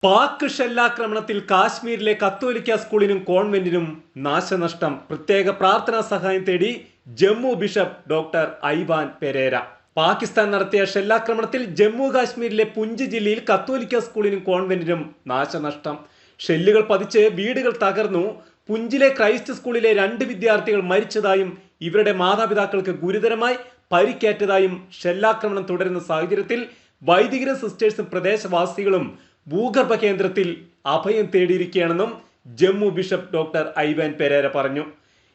പാക് ഷെല്ലാക്രമണത്തിൽ കാശ്മീരിലെ കത്തോലിക്ക സ്കൂളിനും കോൺവെന്റിനും നാശനഷ്ടം. പ്രത്യേക പ്രാർത്ഥനാ സഹായം തേടി ജമ്മു ബിഷപ്പ് ഡോക്ടർ ഐവാൻ പെരേര. പാകിസ്ഥാൻ നടത്തിയ ഷെല്ലാക്രമണത്തിൽ ജമ്മു കാശ്മീരിലെ പുഞ്ച് ജില്ലയിൽ കത്തോലിക്ക സ്കൂളിനും കോൺവെന്റിനും നാശനഷ്ടം. ഷെല്ലുകൾ പതിച്ച് വീടുകൾ തകർന്നു. പുഞ്ചിലെ ക്രൈസ്റ്റ് സ്കൂളിലെ 2 വിദ്യാർത്ഥികൾ മരിച്ചതായും ഇവരുടെ മാതാപിതാക്കൾക്ക് ഗുരുതരമായി പരിക്കേറ്റതായും ഷെല്ലാക്രമണം തുടരുന്ന സാഹചര്യത്തിൽ വൈദികരും സിസ്റ്റേഴ്സും പ്രദേശവാസികളും ഭൂഗർഭ കേന്ദ്രത്തിൽ അഭയം തേടിയിരിക്കുകയാണെന്നും ജമ്മു ബിഷപ്പ് ഡോക്ടർ ഐവാൻ പെരേര പറഞ്ഞു.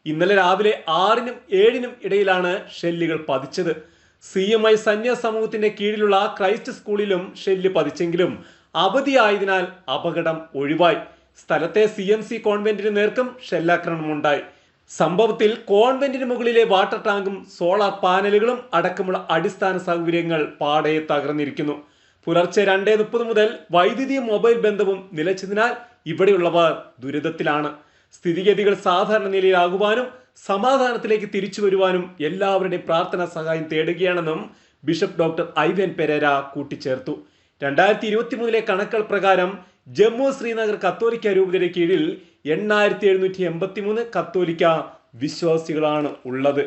ഇന്നലെ രാവിലെ 6-നും 7-നും ഇടയിലാണ് ഷെല്ലുകൾ പതിച്ചത്. CMI സന്യാസ സമൂഹത്തിന്റെ കീഴിലുള്ള ക്രൈസ്റ്റ് സ്കൂളിലും ഷെല്ല് പതിച്ചെങ്കിലും അവധിയായതിനാൽ അപകടം ഒഴിവായി. സ്ഥലത്തെ CMC കോൺവെന്റിന് നേർക്കും ഷെല്ലാക്രമണമുണ്ടായി. സംഭവത്തിൽ കോൺവെന്റിന് മുകളിലെ വാട്ടർ ടാങ്കും സോളാർ പാനലുകളും അടക്കമുള്ള അടിസ്ഥാന സൗകര്യങ്ങൾ പാടെ തകർന്നിരിക്കുന്നു. പുലർച്ചെ 2:30 മുതൽ വൈദ്യുതിയും മൊബൈൽ ബന്ധവും നിലച്ചതിനാൽ ഇവിടെയുള്ളവർ ദുരിതത്തിലാണ്. സ്ഥിതിഗതികൾ സാധാരണ നിലയിലാകുവാനും സമാധാനത്തിലേക്ക് തിരിച്ചു വരുവാനും എല്ലാവരുടെയും പ്രാർത്ഥനാ സഹായം തേടുകയാണെന്നും ബിഷപ്പ് ഡോക്ടർ ഐവാൻ പെരേര കൂട്ടിച്ചേർത്തു. 2023 കണക്കുകൾ പ്രകാരം ജമ്മു ശ്രീനഗർ കത്തോലിക്ക രൂപതയുടെ കീഴിൽ 8783 കത്തോലിക്ക വിശ്വാസികളാണ് ഉള്ളത്.